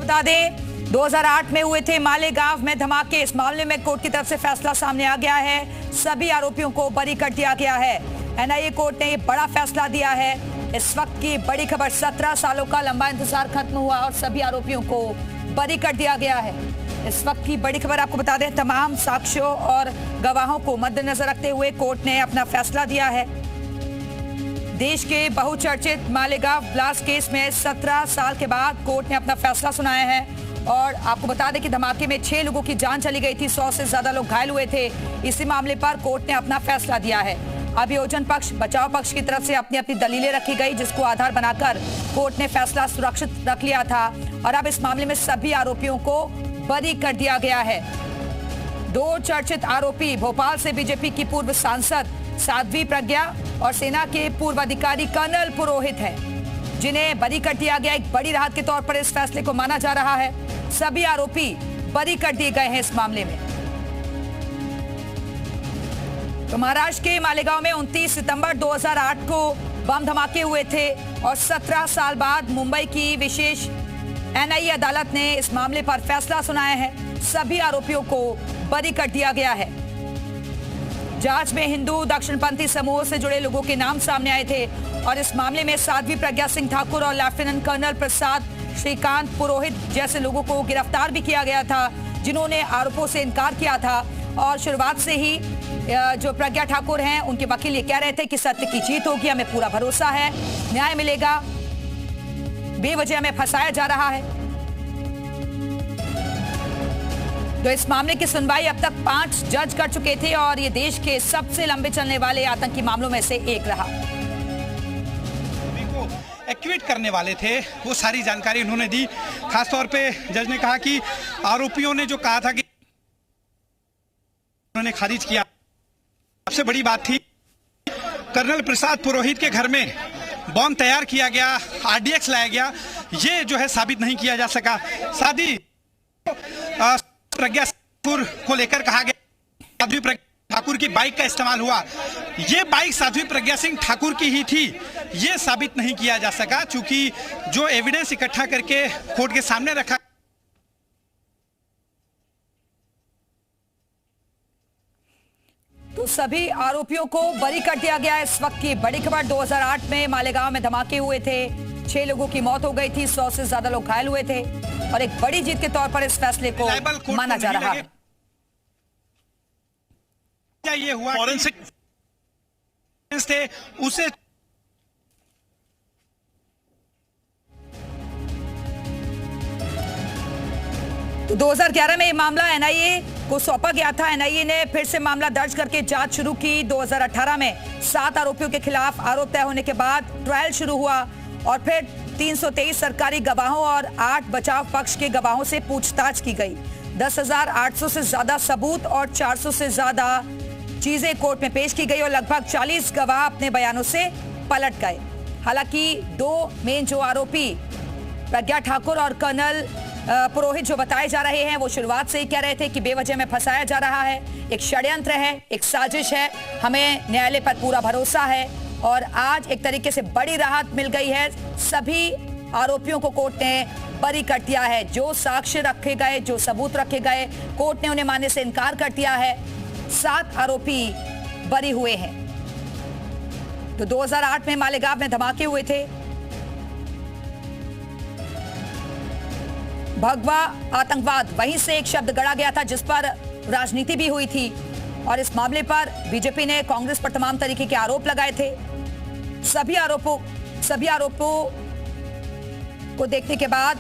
बता दें 2008 में हुए थे मालेगांव में धमाके। इस मामले में कोर्ट की तरफ से फैसला सामने आ गया है। सभी आरोपियों को बरी कर दिया गया है। एनआईए कोर्ट ने ये बड़ा फैसला दिया है। इस वक्त की बड़ी खबर, 17 सालों का लंबा इंतजार खत्म हुआ और सभी आरोपियों को बरी कर दिया गया है। इस वक्त की बड़ी खबर आपको बता दें, तमाम साक्ष्यों और गवाहों को मद्देनजर रखते हुए कोर्ट ने अपना फैसला दिया है। देश के बहुचर्चित मालेगांव ब्लास्ट केस में 17 साल के बाद कोर्ट ने अपना फैसला सुनाया है। और आपको बता दें कि धमाके में 6 लोगों की जान चली गई थी, 100 से ज्यादा लोग घायल हुए थे। इसी मामले पर कोर्ट ने अपना फैसला दिया है। अभियोजन पक्ष, बचाव पक्ष की तरफ से अपनी अपनी दलीलें रखी गई, जिसको आधार बनाकर कोर्ट ने फैसला सुरक्षित रख लिया था। और अब इस मामले में सभी आरोपियों को बरी कर दिया गया है। 2 चर्चित आरोपी भोपाल से बीजेपी की पूर्व सांसद साध्वी प्रज्ञा और सेना के पूर्व अधिकारी कर्नल पुरोहित हैं, जिन्हें बरी कर दिया गया। एक बड़ी राहत के तौर पर इस फैसले को माना जा रहा है। सभी आरोपी बरी कर दिए गए हैं इस मामले में। तो महाराष्ट्र के मालेगांव में 29 सितंबर 2008 को बम धमाके हुए थे और 17 साल बाद मुंबई की विशेष एनआईए अदालत ने इस मामले पर फैसला सुनाया है। सभी आरोपियों को बरी कर दिया गया है। जांच में हिंदू दक्षिणपंथी समूहों से जुड़े लोगों के नाम सामने आए थे और इस मामले में साध्वी प्रज्ञा सिंह ठाकुर और लेफ्टिनेंट कर्नल प्रसाद श्रीकांत पुरोहित जैसे लोगों को गिरफ्तार भी किया गया था, जिन्होंने आरोपों से इनकार किया था। और शुरुआत से ही जो प्रज्ञा ठाकुर हैं, उनके वकील ये कह रहे थे कि सत्य की जीत होगी, हमें पूरा भरोसा है, न्याय मिलेगा, बेवजह हमें फंसाया जा रहा है। तो इस मामले की सुनवाई अब तक 5 जज कर चुके थे और ये देश के सबसे लंबे चलने वाले आतंकी मामलों में से एक रहा। एक्टिवेट करने वाले थे, वो सारी जानकारी उन्होंने दी। खासतौर पे जज ने कहा कि आरोपियों ने जो कहा था कि उन्होंने खारिज किया। सबसे बड़ी बात थी कर्नल प्रसाद पुरोहित के घर में बॉम्ब तैयार किया गया, आरडीएक्स लाया गया, ये जो है साबित नहीं किया जा सका। साथ प्रज्ञा ठाकुर को लेकर कहा गया साध्वी प्रज्ञा ठाकुर की बाइक का इस्तेमाल हुआ, ये बाइक साध्वी प्रज्ञा सिंह ठाकुर की ही थी, ये साबित नहीं किया जा सका। चूंकि जो एविडेंस इकट्ठा करके कोर्ट के सामने रखा, तो सभी आरोपियों को बरी कर दिया गया। इस वक्त की बड़ी खबर, 2008 में मालेगांव में धमाके हुए थे, 6 लोगों की मौत हो गई थी, 100 से ज्यादा लोग घायल हुए थे और एक बड़ी जीत के तौर पर इस फैसले को माना जा रहा है। ये हुआ फॉरेंसिक थे उसे तो 2011 में ये मामला एनआईए को सौंपा गया था। एनआईए ने फिर से मामला दर्ज करके जांच शुरू की। 2018 में 7 आरोपियों के खिलाफ आरोप तय होने के बाद ट्रायल शुरू हुआ और फिर 323 सरकारी गवाहों और 8 बचाव पक्ष के गवाहों से पूछताछ की गई। 10,800 से ज्यादा सबूत और 400 से ज्यादा चीजें कोर्ट में पेश की गई और लगभग 40 गवाह अपने बयानों से पलट गए। हालांकि 2 मेन जो आरोपी प्रज्ञा ठाकुर और कर्नल पुरोहित जो बताए जा रहे हैं, वो शुरुआत से ही कह रहे थे कि बेवजह में फंसाया जा रहा है, एक षड्यंत्र है, एक साजिश है, हमें न्यायालय पर पूरा भरोसा है। और आज एक तरीके से बड़ी राहत मिल गई है। सभी आरोपियों को कोर्ट ने बरी कर दिया है। जो साक्ष्य रखे गए, जो सबूत रखे गए, कोर्ट ने उन्हें मानने से इनकार कर दिया है। 7 आरोपी बरी हुए हैं। तो 2008 में मालेगांव में धमाके हुए थे। भगवा आतंकवाद, वहीं से एक शब्द गढ़ा गया था जिस पर राजनीति भी हुई थी और इस मामले पर बीजेपी ने कांग्रेस पर तमाम तरीके के आरोप लगाए थे। सभी आरोपों को देखने के बाद,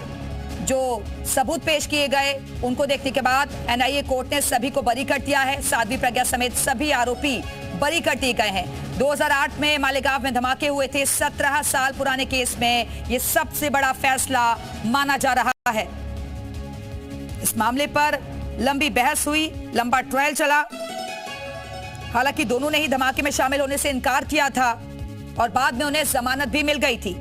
जो सबूत पेश किए गए, उनको देखने के बाद एनआईए कोर्ट ने सभी को बरी कर दिया है। साध्वी प्रज्ञा समेत सभी आरोपी बरी कर दिए गए हैं। 2008 में मालेगांव में धमाके हुए थे। 17 साल पुराने केस में यह सबसे बड़ा फैसला माना जा रहा है। इस मामले पर लंबी बहस हुई, लंबा ट्रायल चला। हालांकि दोनों ने ही धमाके में शामिल होने से इनकार किया था और बाद में उन्हें जमानत भी मिल गई थी।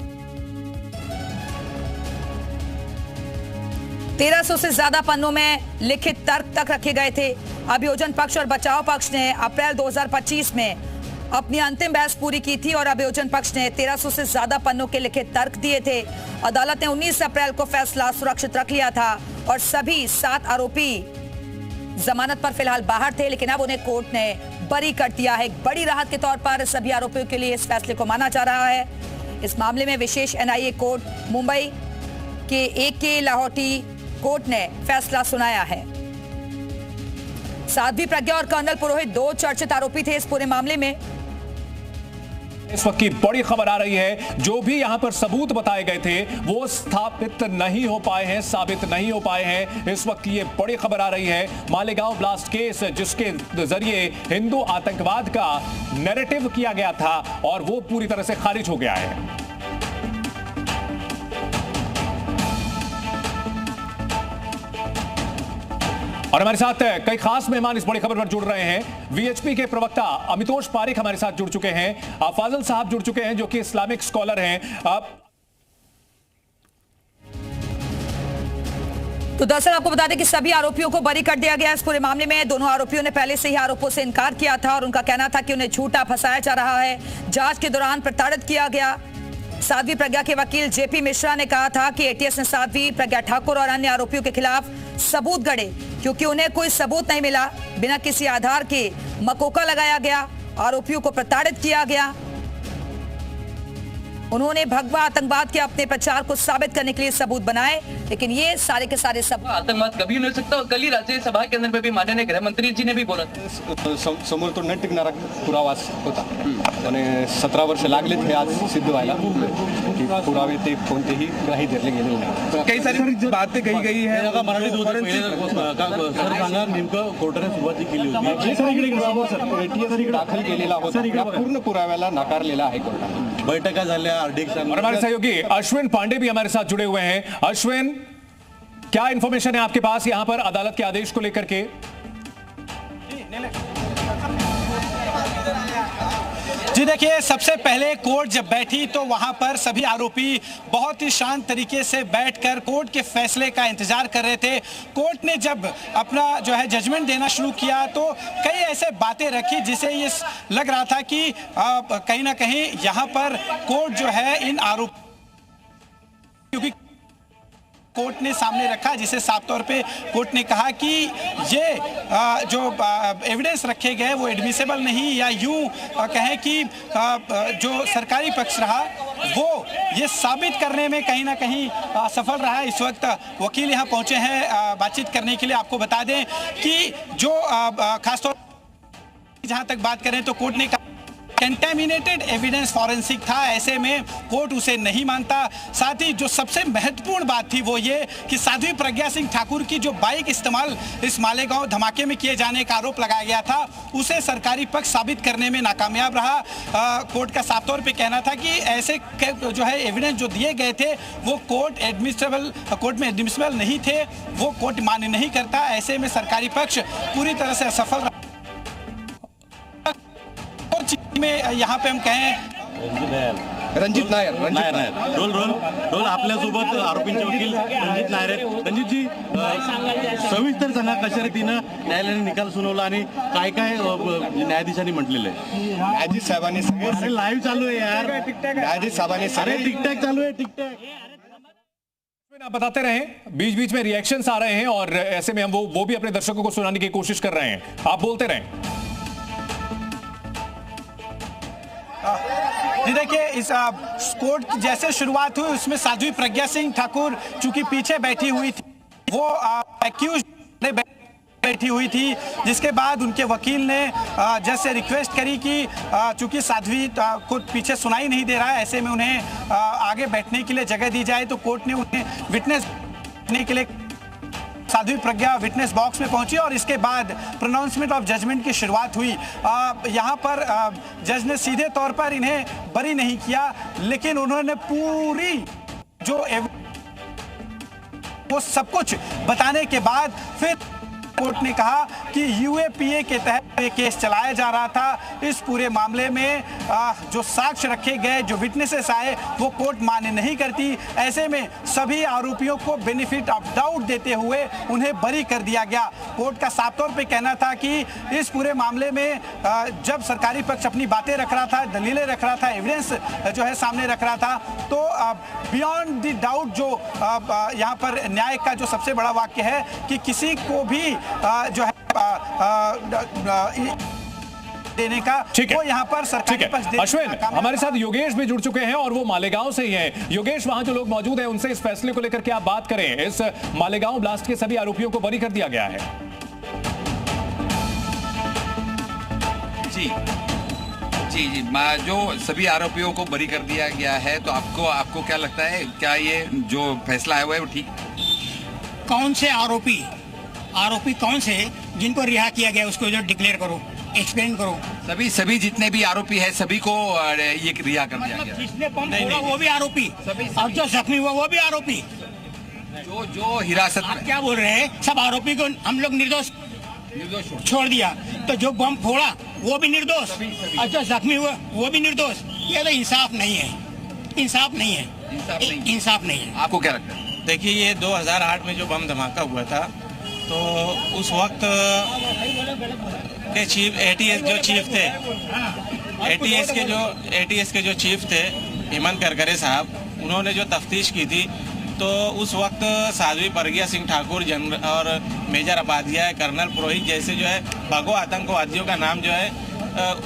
1300 से ज्यादा पन्नों में लिखित तर्क तक रखे गए थे। अभियोजन पक्ष और बचाव पक्ष ने अप्रैल 2025 में अपनी अंतिम बहस पूरी की थी और अभियोजन पक्ष ने 1300 से ज्यादा पन्नों के लिखे तर्क दिए थे। अदालत ने 19 अप्रैल को फैसला सुरक्षित रख लिया था और सभी 7 आरोपी जमानत पर फिलहाल बाहर थे, लेकिन अब उन्हें कोर्ट ने बरी कर दिया है। एक बड़ी राहत के तौर पर सभी आरोपियों के लिए इस फैसले को माना जा रहा है। इस मामले में विशेष एनआईए कोर्ट मुंबई के AK लाहौटी कोर्ट ने फैसला सुनाया है। साध्वी प्रज्ञा और कर्नल पुरोहित 2 चर्चित आरोपी थे इस पूरे मामले में। इस वक्त की बड़ी खबर आ रही है, जो भी यहां पर सबूत बताए गए थे वो स्थापित नहीं हो पाए हैं, साबित नहीं हो पाए हैं। इस वक्त की ये बड़ी खबर आ रही है, मालेगांव ब्लास्ट केस जिसके जरिए हिंदू आतंकवाद का नैरेटिव किया गया था और वो पूरी तरह से खारिज हो गया है। और हमारे साथ कई खास मेहमान इस बड़ी खबर पर जुड़ रहे हैं। वीएचपी के प्रवक्ता अमितोष पारिक हमारे साथ जुड़ चुके हैं, फाजिल साहब जुड़ चुके हैं जो कि इस्लामिक स्कॉलर हैं। तो दरअसल आपको बता दें कि सभी आरोपियों को बरी कर दिया गया इस पूरे मामले में। दोनों आरोपियों ने पहले से ही आरोपों से इनकार किया था और उनका कहना था कि उन्हें झूठा फंसाया जा रहा है, जांच के दौरान प्रताड़ित किया गया। साध्वी प्रज्ञा के वकील जेपी मिश्रा ने कहा था कि एटीएस ने साध्वी प्रज्ञा ठाकुर और अन्य आरोपियों के खिलाफ सबूत गढ़े, क्योंकि उन्हें कोई सबूत नहीं मिला। बिना किसी आधार के मकोका लगाया गया, आरोपियों को प्रताड़ित किया गया। उन्होंने भगवा आतंकवाद के अपने प्रचार को साबित करने के लिए सबूत बनाए, लेकिन ये सारे के सारे सबूत आतंकवाद कभी नहीं हो सकता। और कल ही राज्यसभा के अंदर में भी माननीय गृह मंत्री जी ने भी बोला समोर तो न टिकणारा पुरावा होता आणि 17 वर्ष लागले थे आज सिद्ध व्हायला की पुरावे ते कोणतेही ग्राही धरले गेले नाही। कई सारी बातें कही गई है सर सांगा नेमकं कोर्टाने सुरुवात केली होती, दाखल केलेला होता, या पूर्ण पुराव्याला नाकारलेला आहे कोर्टाने। बैठका झाल्या और हमारे सहयोगी अश्विन पांडे भी हमारे साथ जुड़े हुए हैं। अश्विन, क्या इंफॉर्मेशन है आपके पास यहां पर अदालत के आदेश को लेकर के? जी देखिए, सबसे पहले कोर्ट जब बैठी तो वहां पर सभी आरोपी बहुत ही शांत तरीके से बैठकर कोर्ट के फैसले का इंतजार कर रहे थे। कोर्ट ने जब अपना जो है जजमेंट देना शुरू किया तो कई ऐसे बातें रखी जिसे ये लग रहा था कि कहीं ना कहीं यहाँ पर कोर्ट जो है इन आरोपियों की कोर्ट ने सामने रखा, जिसे साफ तौर पे कोर्ट ने कहा कि ये जो एविडेंस रखे गए वो एडमिसेबल नहीं, या यूं कहें कि जो सरकारी पक्ष रहा वो ये साबित करने में कहीं ना कहीं सफल रहा है। इस वक्त वकील यहाँ पहुंचे हैं बातचीत करने के लिए। आपको बता दें कि जो खासतौर जहां तक बात करें तो कोर्ट ने कहा कंटेमिनेटेड एविडेंस फॉरेंसिक था, ऐसे में कोर्ट उसे नहीं मानता। साथ ही जो सबसे महत्वपूर्ण बात थी वो ये कि साध्वी प्रज्ञा सिंह ठाकुर की जो बाइक इस्तेमाल इस मालेगांव धमाके में किए जाने का आरोप लगाया गया था उसे सरकारी पक्ष साबित करने में नाकामयाब रहा। कोर्ट का साफ तौर पे कहना था कि ऐसे जो है एविडेंस जो दिए गए थे वो कोर्ट में एडमिसिबल नहीं थे, वो कोर्ट मान्य नहीं करता। ऐसे में सरकारी पक्ष पूरी तरह से असफल रहा। में यहाँ पे हम कहें रणजित नायर रोल आपल्यासोबत आरोपींचे वकील रणजित नायर आहेत। रणजितजी, सविस्तर सांगा कशा रीतीनं न्यायालयाने निकाल सुनावला आणि काय काय न्यायाधीशांनी म्हटलेलं आहे? न्यायाधीश साहेबांनी सगळे लाईव्ह चालू आहे यार, न्यायाधीश साहेबांनी अरे टिकटॅक चालू है टिकटॅक। आप बताते रहें, बीच बीच में रिएक्शंस आ रहे हैं और ऐसे में हम वो भी अपने दर्शकों को सुनाने की कोशिश कर रहे हैं। आप बोलते रहें। जी देखिए, इस कोर्ट की जैसे शुरुआत हुई उसमें साध्वी प्रज्ञा सिंह ठाकुर चूंकि पीछे बैठी हुई थी, वो एक्यूज बैठी हुई थी, जिसके बाद उनके वकील ने जज से रिक्वेस्ट करी कि चूंकि साध्वी को पीछे सुनाई नहीं दे रहा है, ऐसे में उन्हें आगे बैठने के लिए जगह दी जाए। तो कोर्ट ने उन्हें विटनेस देने के लिए साध्वी प्रज्ञा विटनेस बॉक्स में पहुंची और इसके बाद प्रोनाउंसमेंट ऑफ जजमेंट की शुरुआत हुई। यहाँ पर जज ने सीधे तौर पर इन्हें बरी नहीं किया, लेकिन उन्होंने पूरी जो वो सब कुछ बताने के बाद फिर कोर्ट ने कहा कि यूएपीए के तहत ये केस चलाया जा रहा था। इस पूरे मामले में जो साक्ष्य रखे गए, जो विटनेसेस आए, वो कोर्ट मान्य नहीं करती। ऐसे में सभी आरोपियों को बेनिफिट ऑफ डाउट देते हुए उन्हें बरी कर दिया गया। कोर्ट का साफ तौर पे कहना था कि इस पूरे मामले में जब सरकारी पक्ष अपनी बातें रख रहा था, दलीलें रख रहा था, एविडेंस जो है सामने रख रहा था, तो बियॉन्ड द डाउट जो यहाँ पर न्याय का जो सबसे बड़ा वाक्य है कि किसी को भी जो है देने का, वो यहाँ पर सरकारी पक्ष देने का। अश्विन, हमारे साथ योगेश भी जुड़ चुके हैं और वो मालेगांव से ही हैं। योगेश, वहां जो लोग मौजूद हैं उनसे इस फैसले को लेकर के आप बात करें। इस मालेगांव ब्लास्ट के सभी आरोपियों को बरी कर दिया गया है। जी, जो सभी आरोपियों को बरी कर दिया गया है, तो आपको क्या लगता है, क्या ये जो फैसला है वो ठीक? कौन से आरोपी कौन से जिनको रिहा किया गया, उसको जो डिक्लेयर करो, एक्सप्लेन करो। सभी जितने भी आरोपी हैं सभी को ये रिहा कर दिया गया। जिसने बम फोड़ा वो भी आरोपी, और जो जख्मी हुआ वो भी आरोपी। जो हिरासत में, क्या बोल रहे हैं? सब आरोपी को हम लोग निर्दोष छोड़ दिया, तो जो बम फोड़ा वो भी निर्दोष, और जो जख्मी हुआ वो भी निर्दोष। ये तो इंसाफ नहीं है, इंसाफ नहीं है। आपको क्या लगता है? देखिए, ये 2008 में जो बम धमाका हुआ था, तो उस वक्त के चीफ एटीएस जो चीफ थे, एटीएस के जो चीफ थे हेमंत करकरे साहब, उन्होंने जो तफ्तीश की थी, तो उस वक्त साध्वी प्रज्ञा सिंह ठाकुर जनरल और मेजर उपाध्याय, कर्नल पुरोहित जैसे जो है भगो आतंकवादियों का नाम जो है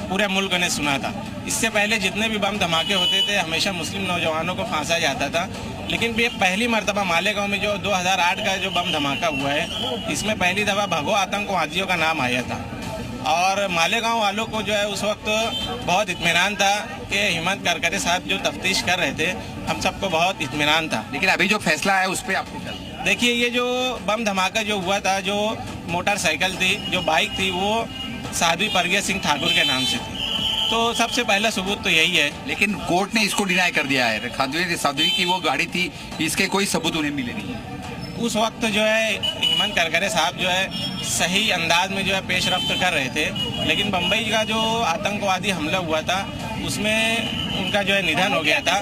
पूरे मुल्क ने सुना था। इससे पहले जितने भी बम धमाके होते थे हमेशा मुस्लिम नौजवानों को फांसा जाता था, लेकिन ये पहली मर्तबा मालेगांव में जो 2008 का जो बम धमाका हुआ है, इसमें पहली दफ़ा भगो आतंकवादियों का नाम आया था। और मालेगांव वालों को जो है उस वक्त बहुत इत्मीनान था कि हेमंत करकरे साहब जो तफ्तीश कर रहे थे, हम सबको बहुत इत्मीनान था। लेकिन अभी जो फैसला है उस पर आपको क्या? देखिए, ये जो बम धमाका जो हुआ था, जो मोटरसाइकिल थी, जो बाइक थी, वो साध्वी प्रज्ञा सिंह ठाकुर के नाम से थी। तो सबसे पहला सबूत तो यही है। लेकिन कोर्ट ने इसको डिनाई कर दिया है, साध्वी की वो गाड़ी थी, इसके कोई सबूत उन्हें मिले नहीं। उस वक्त जो है हेमंत करकरे साहब जो है सही अंदाज में जो है पेश रफ्त कर रहे थे, लेकिन बम्बई का जो आतंकवादी हमला हुआ था उसमें उनका जो है निधन हो गया था।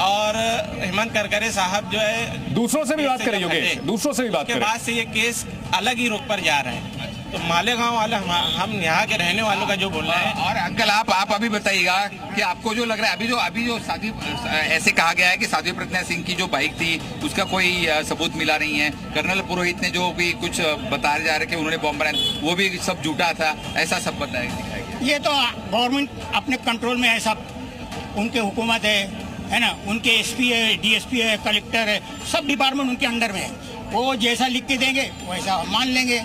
और हेमंत करकरे साहब जो है दूसरों से भी बात करें योगेश, दूसरों से भी बात करें। के बाद से ये केस अलग ही रुख पर जा रहा है। तो मालेगांव वाला हम यहाँ के रहने वालों का जो बोलना है। और अंकल आप अभी बताइएगा कि आपको जो लग रहा है अभी जो साध्वी, ऐसे कहा गया है कि साध्वी प्रज्ञा सिंह की जो बाइक थी उसका कोई सबूत मिला नहीं है। कर्नल पुरोहित ने जो भी कुछ बताया जा रहा है कि उन्होंने बम बनाया, वो भी सब झूठा था, ऐसा सब बताया। ये तो गवर्नमेंट अपने कंट्रोल में है, सब उनके हुकूमत है ना, उनके एसपी है, डीएसपी है, कलेक्टर है, सब डिपार्टमेंट उनके अंडर में है। वो जैसा लिख के देंगे वैसा मान लेंगे।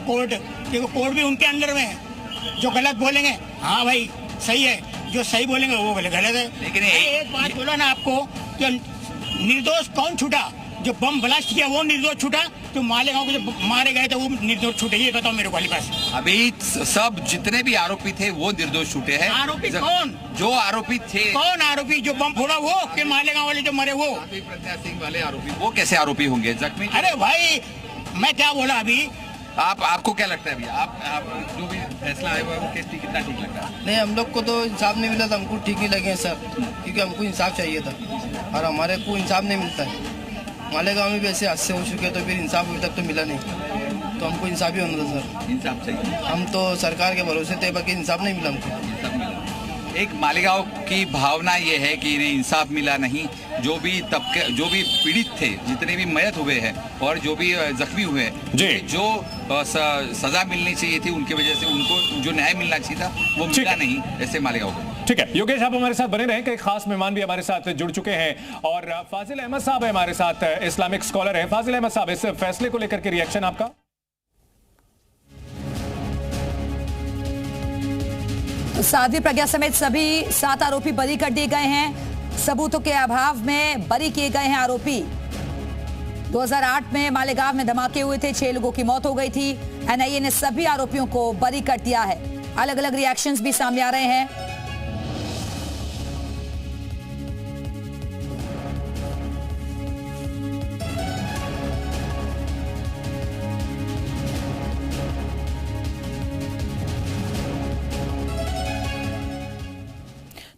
कोर्ट, देखो कोर्ट भी उनके अंडर में है। जो गलत बोलेंगे हाँ भाई सही है, जो सही बोलेंगे वो गलत है। लेकिन एक बात बोला ना आपको कि निर्दोष कौन छूटा? जो बम ब्लास्ट किया वो निर्दोष छूटा, तो मालेगांव को जो मारे गए थे वो निर्दोष छूटे? ये बताओ मेरे वाली पास। अभी सब जितने भी आरोपी थे वो निर्दोष छूटे हैं। आरोपी कौन? जो आरोपी थे। कौन आरोपी? जो बम फोड़ा वो के मालेगांव वाले जो मरे वो? प्रज्ञा सिंह वाले आरोपी, वो कैसे आरोपी होंगे? जख्मी? अरे भाई मैं क्या बोला अभी? आपको क्या लगता है अभी? आप जो भी फैसला आया हुआ है वो कितना ठीक लगता है? नहीं, हम लोग को तो इंसाफ नहीं मिला था, हमको ठीक ही लगे सर, क्योंकि हमको इंसाफ चाहिए था और हमारे को इंसाफ नहीं मिलता है। मालेगांव में भी ऐसे हादसे हो चुके, तो फिर इंसाफ अभी तक तो मिला नहीं, तो हमको इंसाफ ही होना था सर। इंसाफ चाहिए। हम तो सरकार के भरोसे थे, बाकी इंसाफ नहीं मिला हमको। एक मालेगांव की भावना ये है कि इन्हें इंसाफ मिला नहीं। जो भी तबके, जो भी पीड़ित थे, जितने भी मयत हुए हैं और जो भी जख्मी हुए हैं, जो सजा मिलनी चाहिए थी उनकी वजह से उनको जो न्याय मिलना चाहिए था वो मिला नहीं, ऐसे मालेगांव को। ठीक है योगेश, आप हमारे साथ बने रहें। कई खास मेहमान भी हमारे साथ जुड़ चुके हैं और फाजिल अहमद साहब है हमारे साथ, इस्लामिक स्कॉलर है। फाजिल अहमद साहब, इस फैसले को लेकर के रिएक्शन आपका? साध्वी प्रज्ञा समेत सभी 7 आरोपी बरी कर दिए गए हैं। सबूतों के अभाव में बरी किए गए हैं आरोपी। 2008 में मालेगांव में धमाके हुए थे, 6 लोगों की मौत हो गई थी। एनआईए ने सभी आरोपियों को बरी कर दिया है। अलग अलग रिएक्शंस भी सामने आ रहे हैं।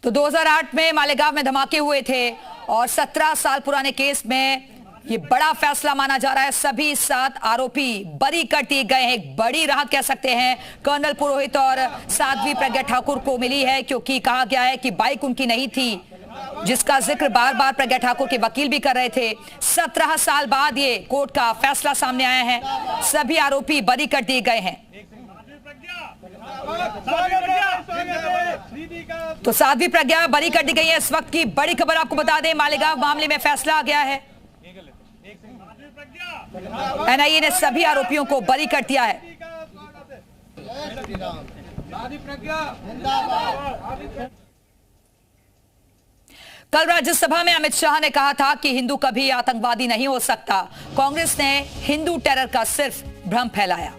तो 2008 में मालेगांव में धमाके हुए थे और 17 साल पुराने केस में ये बड़ा फैसला माना जा रहा है। सभी 7 आरोपी बरी कर दिए गए हैं। एक बड़ी राहत कह सकते हैं कर्नल पुरोहित और साध्वी प्रज्ञा ठाकुर को मिली है, क्योंकि कहा गया है कि बाइक उनकी नहीं थी, जिसका जिक्र बार बार प्रज्ञा ठाकुर के वकील भी कर रहे थे। 17 साल बाद ये कोर्ट का फैसला सामने आया है। सभी आरोपी बरी कर दिए गए हैं। तो साध्वी प्रज्ञा बरी कर दी गई है। इस वक्त की बड़ी खबर आपको बता दें, मालेगांव मामले में फैसला आ गया है। एनआईए ने सभी आरोपियों को बरी कर दिया है। कल राज्यसभा में अमित शाह ने कहा था कि हिंदू कभी आतंकवादी नहीं हो सकता। कांग्रेस ने हिंदू टेरर का सिर्फ भ्रम फैलाया।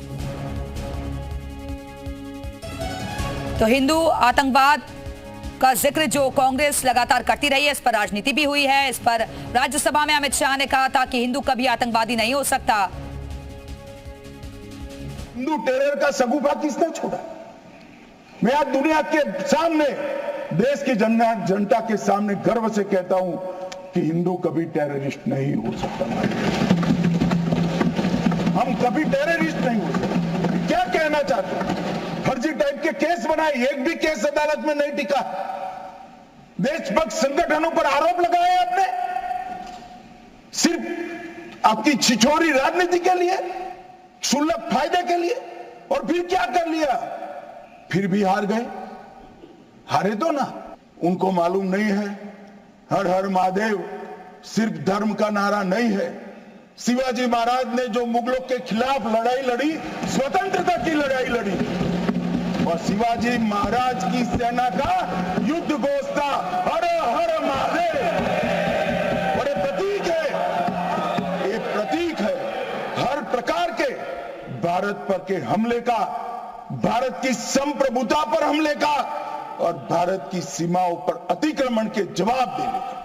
तो हिंदू आतंकवाद का जिक्र जो कांग्रेस लगातार करती रही है, इस पर राजनीति भी हुई है। इस पर राज्यसभा में अमित शाह ने कहा था कि हिंदू कभी आतंकवादी नहीं हो सकता। हिंदू टेरर का सगुफा किसने छोड़ा? मैं आज दुनिया के सामने, देश की जनता के सामने गर्व से कहता हूं कि हिंदू कभी टेररिस्ट नहीं हो सकता। हम कभी टेररिस्ट नहीं हो सकते। क्या कहना चाहते हैं? फर्जी टाइप के केस बनाए, एक भी केस अदालत में नहीं टिका। देशभक्त संगठनों पर आरोप लगाए आपने, सिर्फ आपकी छिछोरी राजनीति के लिए, क्षुल्लक फायदे के लिए। और फिर क्या कर लिया? फिर भी हार गए। हारे तो ना, उनको मालूम नहीं है हर हर महादेव सिर्फ धर्म का नारा नहीं है। शिवाजी महाराज ने जो मुगलों के खिलाफ लड़ाई लड़ी, स्वतंत्रता की लड़ाई लड़ी, और शिवाजी महाराज की सेना का युद्ध घोष था हर हर महादेव। बड़े प्रतीक है, ये प्रतीक है हर प्रकार के भारत पर के हमले का, भारत की संप्रभुता पर हमले का और भारत की सीमाओं पर अतिक्रमण के जवाब देने का।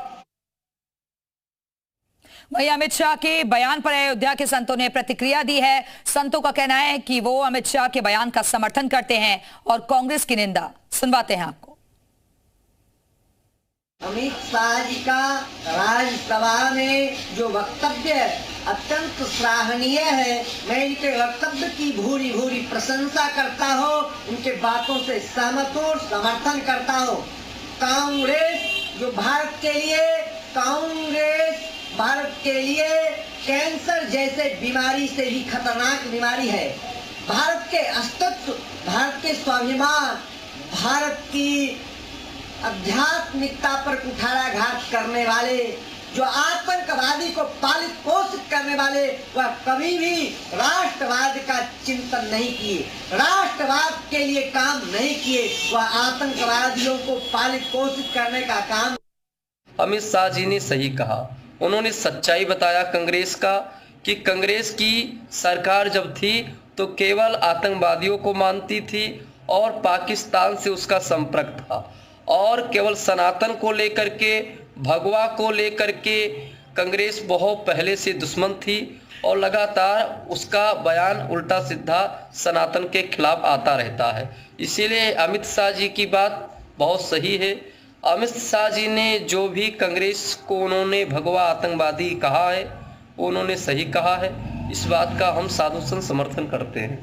वहीं अमित शाह के बयान पर अयोध्या के संतों ने प्रतिक्रिया दी है। संतों का कहना है कि वो अमित शाह के बयान का समर्थन करते हैं और कांग्रेस की निंदा। सुनवाते हैं आपको। अमित शाह जी का राज्यसभा में जो वक्तव्य अत्यंत सराहनीय है। मैं इनके वक्तव्य की भूरी भूरी प्रशंसा करता हूँ, इनके बातों से सहमत हूँ, समर्थन करता हूँ। कांग्रेस जो भारत के लिए कैंसर जैसे बीमारी से भी खतरनाक बीमारी है। भारत के अस्तित्व, भारत के स्वाभिमान, भारत की आध्यात्मिकता पर कुठाराघात करने वाले, जो आतंकवादी को पालित पोषित करने वाले, वह कभी भी राष्ट्रवाद का चिंतन नहीं किए, राष्ट्रवाद के लिए काम नहीं किए, वह आतंकवादियों को पालित पोषित करने का काम। अमित शाह जी ने सही कहा। उन्होंने सच्चाई बताया कांग्रेस का, कि कांग्रेस की सरकार जब थी तो केवल आतंकवादियों को मानती थी और पाकिस्तान से उसका संपर्क था, और केवल सनातन को लेकर के, भगवा को लेकर के कांग्रेस बहुत पहले से दुश्मन थी और लगातार उसका बयान उल्टा सीधा सनातन के खिलाफ आता रहता है। इसीलिए अमित शाह जी की बात बहुत सही है। अमित शाह जी ने जो भी कांग्रेस को उन्होंने भगवा आतंकवादी कहा है, उन्होंने सही कहा है। इस बात का हम साधुसन समर्थन करते हैं।